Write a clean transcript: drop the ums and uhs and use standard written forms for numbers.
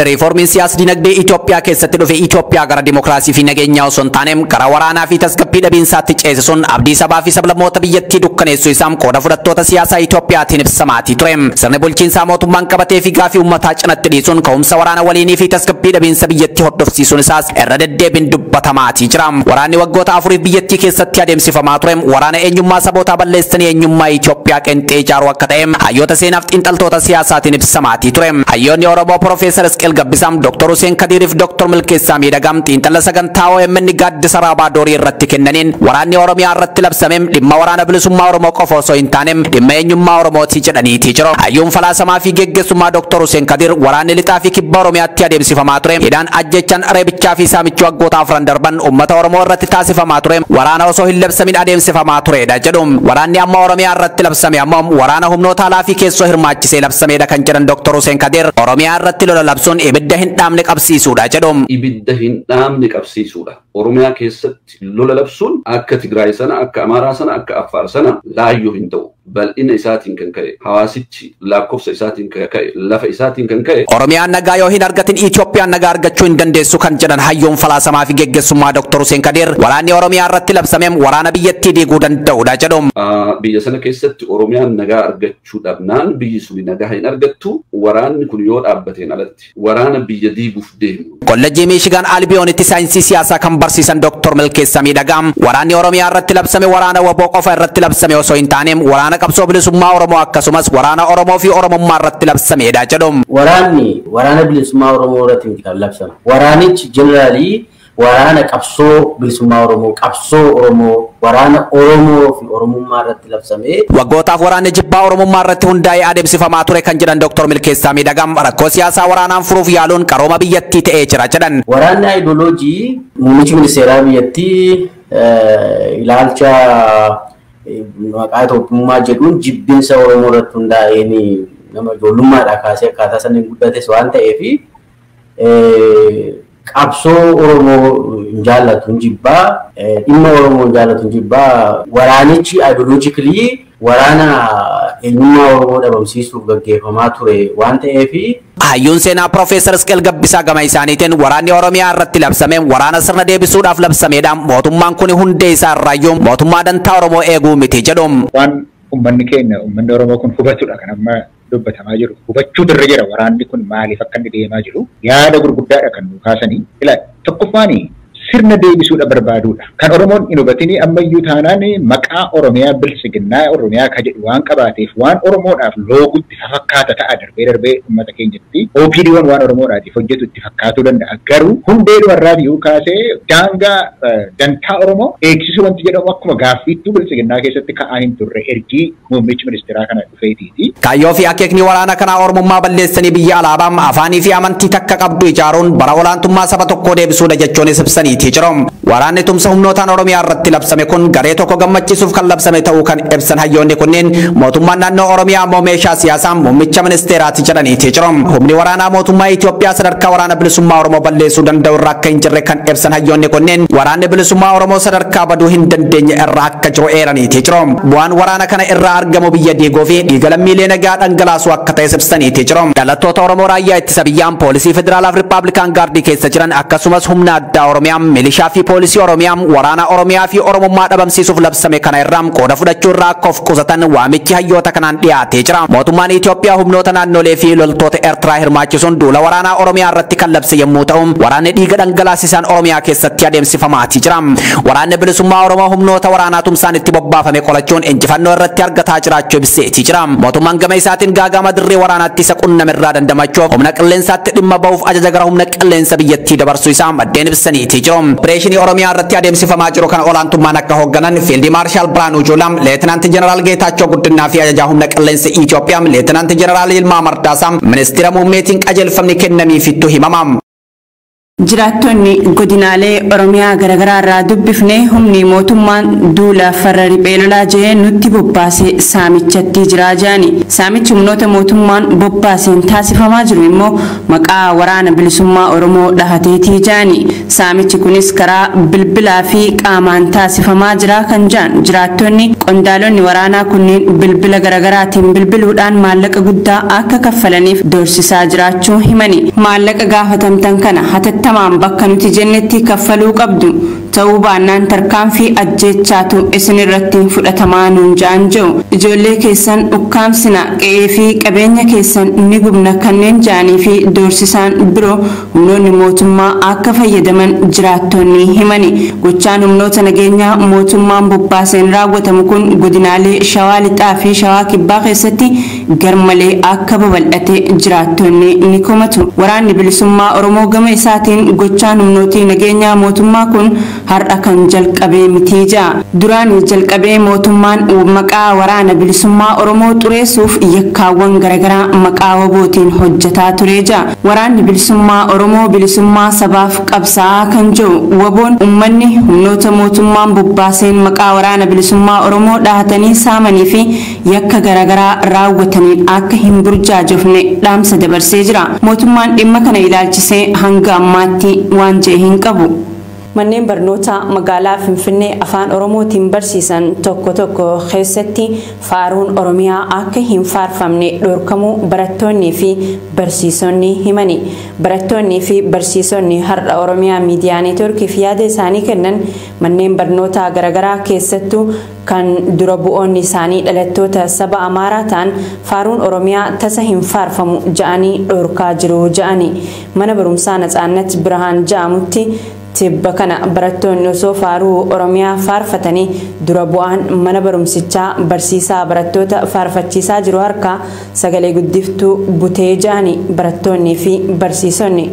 Reformin siyaasa dinagdee Itoophiyaa keessatti dhufe Itoophiyaa gara dimokiraasii fi nageenyaa osoo hin taaneem gara waraanaa fi tasgabbii dhabiinsaatti ceese sun abdii sabaa fi sablammoota biyyattii dukkaneessuu isaam qooda fudhattoota siyaasaa Itoophiyaatiin ibsamaatii ture. Sirni bulchiinsaa mootummaan qabatee fi gaafii uummataa cinatti dhiisuun ka'umsa waraana waliinii fi tasgabbii dhabiinsa biyyattii hordofsiisuun isaas irra deddeebiin dubbatamaatii jira. Waraanni waggoota afuriif biyyattii keessatti adeemsifamaa ture waraana eenyummaa sabootaa balleessanii eenyummaa Itoophiyaa qeenxee ijaaruu akka ta'e hayyoota seenaaf xiinxaltoota siyaasaatiin ibsamaatii ture. Hayyoonni Oromoo Profeesar Gabbisaam Dr. Hussein Kadiriif Dr. Milkeessaa Miidhagaam xiinxala sagantaa OMN gaaddisa raabaa doorii irratti kennaniin waraanni Oromiyaa irratti labsameem dhimma waraana bilisummaa Oromoo qofa osoo hin taaneem dhimma eenyummaa Oromootii jedhaniitii jiru. Hayyuun falaasamaa fi geggeessummaa Dr. Hussein Kadir waraanni lixaa fi kibba Oromiyaatti adeemsifamaa ture hidhaan ajjechaan reebichaa fi saamichi waggoota afran darban uummata Oromoo irratti taasifamaa ture waraana osoo hin labsamin adeemsifamaa turedha jedhu. Waraanni amma Oromiyaa irratti labsame ammoo waraana humnoota alaa fi keessoo hirmaachisee labsameedha kan jedhan Dr. Hussein Kadir Oromiyaa irratti lola labsuun ibidda hin dhaamne qabsiisuudha jedhum. Ibidda hin dhaamne qabsiisuudha. Oromiyaa keessatti lola labsuun akka Tigraay sana, akka Amaaraa sana, akka Affaar sana laayyoo hin ta'u. Bal'ina isaatiin kan ka'e, hawaasichi lakkoofsa isaatiin kan ka'e, lafa isaatiin kan ka'e. Oromiyaan nagaa yoo hin argatin Itoophiyaan nagaa argachuu hin dandeessu kan jedhan hayyoon falaasamaa fi geggeessummaa Dr. Hussein Kadir waraanni Oromiyaa irratti labsameem waraana biyyattii diiguu danda'udha jedhum. Biyya sana keessatti Oromiyaan nagaa argachuu dhabnaan biyyi suni nagaa hin argattu waraanni kun yoo dhaabbateen alatti waraana biyya diiguuf deemu. Kolleejjii Miishigaan Albiyoonitti saayinsii siyaasaa kan barsiisan Dr. Milkeessaa Miidhagaam waraanni Oromiyaa irratti labsame waraana waboo qofa irratti labsame osoo hin taaneem waraana qabsoo bilisummaa Oromoo akkasumas waraana Oromoo fi Oromummaa irratti labsameedha jedhum. Waraana bilisummaa Oromoo irratti kan labsame. Waraanichi jeneraalii waraana qabsoo bilisummaa Oromoo, qabsoo Oromoo, waraana Oromoo fi Oromummaa irratti labsame. Waggootaaf waraanni jibbaa Oromummaa irratti hundaa'ee adeemsifamaa ture kan jedhan Dr. Milkeessaa Miidhagaam rakkoo siyaasaa waraanaan furuuf yaaluun qarooma biyyattii ta'ee jira jedhan. Waraanni ayidooloojii muummichi ministeeraa biyyattii ilaalcha maqaa Itoophiyaa jedhuun jibbinsa Oromoo irratti hundaa'een nama ijoollummaadhaa kaasee akkaataa sanaan guddates waan ta'eef qabsoo Oromoo hin jaallatu hin jibbaa dhimma Oromoo hin jaallatu hin jibbaa waraanichi ayidooloojikilii waraana eenyummaa Oromoo dhabamsiisuuf gaggeeffamaa ture waan ta'eef. Hayyuun seenaa Profeesar Gabbisaa gama isaaniitiin waraanni Oromiyaa irratti labsameen waraana sirna deebisuudhaaf labsameedhaan mootummaan kun hundee isaa irraayyuu mootummaa dantaa Oromoo eeguu miti jedhum. Waan uummanni keenya uummanni Oromoo kun hubatudha kan amma dubbatamaa jiru. Hubachuu irra jira waraanni kun maaliif akka inni deemaa jiru yaada gurguddaadha kan nu kaasanii. Tokkoffaani sirna deebisuudha barbaaduudha. Kan Oromoon hin hubatini ammayyuu taanaan maqaa Oromiyaa bilisiginnaa Oromiyaa ka jedhu waan qabaateef waan Oromoodhaaf loogutti fakkaata ta'a darbee uummata keenyatti OPD'n waan Oromoodhaatiif hojjetu itti fakkaatuu danda'a. Garuu hundee dubarraa biyuu kaasee daangaa dantaa Oromoo eegsisuu wanti jedhamu akkuma gaaffiittuu bilisiginnaa keessatti ka'aa hin turre ergii muummichi ministeeraa kana dhufeetiiti. Kaayyoo fi akeekni waraana kanaa Oromummaa balleessanii biyya alaabaam afaanii fi amantii takka qabdu ijaaruun bara olaantummaa saba tokkoo deebisuudha jechuunis ibsanii waraanni tumsa humnootaan Oromiyaa irratti labsame kun garee tokko gammachiisuuf kan labsame ta'uu kan ibsan hayyoonni kunneen mootummaan naannoo Oromiyaa ammoo meeshaa siyaasaa muummicha ministeeraati jedhaniiti jiru. Humni waraanaa mootummaa Itoophiyaa sadarkaa waraana bilisummaa Oromoo balleessuu danda'u irraa akka hin jirre kan ibsan hayyoonni kunneen waraanni bilisummaa Oromoo sadarkaa baduu hin dandeenye irraa akka jiru eeraniiti jiru. Bu'aan waraana kana irraa argamu biyya diiguu fi dhiiga lammiilee nagaa dhangalaasuu akka ta'e ibsaniiti jiru. Dhalattoota Oromoo raayyaa ittisa biyyaan poolisii federaalaaf riippaabilikaan gaardii keessa jiran akkasumas humna addaa Oromiyaa milishaa fi poolisii Oromiyaa waraana Oromiyaa fi Oromummaa dhabamsiisuuf labsame kana irraa qooda fudhachuu irraa akka of qusatan waamichi hayyoota kanaan dhiyaatee jira. Mootummaan Itoophiyaa humnoota naannolee fi loltoota Eertiraa hirmaachisuun duula waraanaa Oromiyaa irratti kan labse yommuu ta'u waraanni dhiiga dhangalaasisaan Oromiyaa keessatti adeemsifamaatii jira. Waraanni bilisummaa Oromoo humnoota waraanaa tumsaan itti bobbaafame qolachuun injifannoo irratti argataa jiraachuu ibseetii jira. Mootummaan gama isaatiin gaagama dirree waraanaatti isa qunnamirraa dandamachuuf humna qilleensaatti dhimma ba'uuf ajaja gara humna qilleensa biyyattii dabarsuu isaa maddeen ibsaniitii jiru. Opereeshinii Oromiyaa irratti adeemsifamaa jiru kan olaantummaan akka hoogganan Fiildi Maarshaal Biraanuu Juulaa, Leetinaanti Jeneraal Geetaachoo Guddinaa fi ajajaa humna qilleensa Itoophiyaa Leetinaanti Jeneraal Yilmaa Mardaasaa ministeera muummeetiin qajeelfamni kennamiifittu himama. Jiraattonni godinaalee Oromiyaa garaagaraa irraa dubbifne humni mootummaan duula farra riphee lolaa jedhee nutti bobbaase saamichatti jira jedhani. Saamichi humnoota mootummaan bobbaaseen taasifamaa jiru immoo maqaa waraana bilisummaa Oromoo dhahateetii jedhani. Saamichi kunis karaa bilbilaa fi qaamaan taasifamaa jira kan jedhan jiraattonni qondaalonni waraanaa kunneen bilbila garaagaraatiin bilbiluudhaan maallaqa guddaa akka kaffalaniif doorsisaa jiraachuu himani. Maallaqa gaafatamtan kana hatattamaan bakka nuti jennetti kaffaluu qabdu ta'uu baannaan tarkaanfii ajjeechaatu isin irratti fudhatamaa nuun ja'an jiru. Ijoollee keessan ukkaamsina qe'ee fi qabeenya keessan ni gubna kanneen ja'anii fi doorsisaan biroo humnoonni mootummaa akka fayyadaman jiraattonni himani. Gochaan humnoota nageenyaa mootummaan bobbaaseen raawwatamu kun godinaalee Shawaa Lixaa fi Shawaa Kibbaa keessatti garmalee akka babal'ate jiraattonni ni komatu. Waraanni bilisummaa Oromoo gama isaatiin gochaan humnooti nageenyaa mootummaa kun har'a kan jalqabee miti ja'a. Duraan jalqabee mootummaan maqaa waraana bilisummaa Oromoo xureessuuf yakkaawwan garaagaraa maqaa wabootiin hojjetaa ture ja'a. Waraanni bilisummaa Oromoo bilisummaa sabaaf qabsaa'aa kan jiru waboon uummanni humnoota mootummaan bobbaaseen maqaa waraana bilisummaa Oromoo dhahatanii saamanii fi yakka garaagaraa raawwataniin akka hin burjaajofne dhaamsa dabarsee jira. Mootummaan dhimma kana ilaalchisee hanga ammaatti waan jedhe hin qabu. Manneen barnootaa magaalaa Finfinnee afaan Oromootiin barsiisan tokko tokko keessatti faaruun Oromiyaa akka hin faarfamne dhorkamuu barattoonnii fi barsiisonni himani. Barattoonnii fi barsiisonni har'a Oromiyaa Miidiyaa Neetwoorkiif yaada isaanii kennan manneen barnootaa garaagaraa keessattuu kan dura bu'oonni isaanii dhalattoota saba Amaaraa ta'an faaruun Oromiyaa tasa hin faarfamu ja'anii dhorkaa jiru ja'ani. Mana barumsaa Natsaannat Birhaan ja'amutti tibba kana barattoonni osoo faaruu Oromiyaa faarfatanii dura bu'aan mana barumsichaa barsiisaa barattoota faarfachiisaa jiru harkaa sagalee guddiftuu butee ja'ani barattoonnii fi barsiisonni.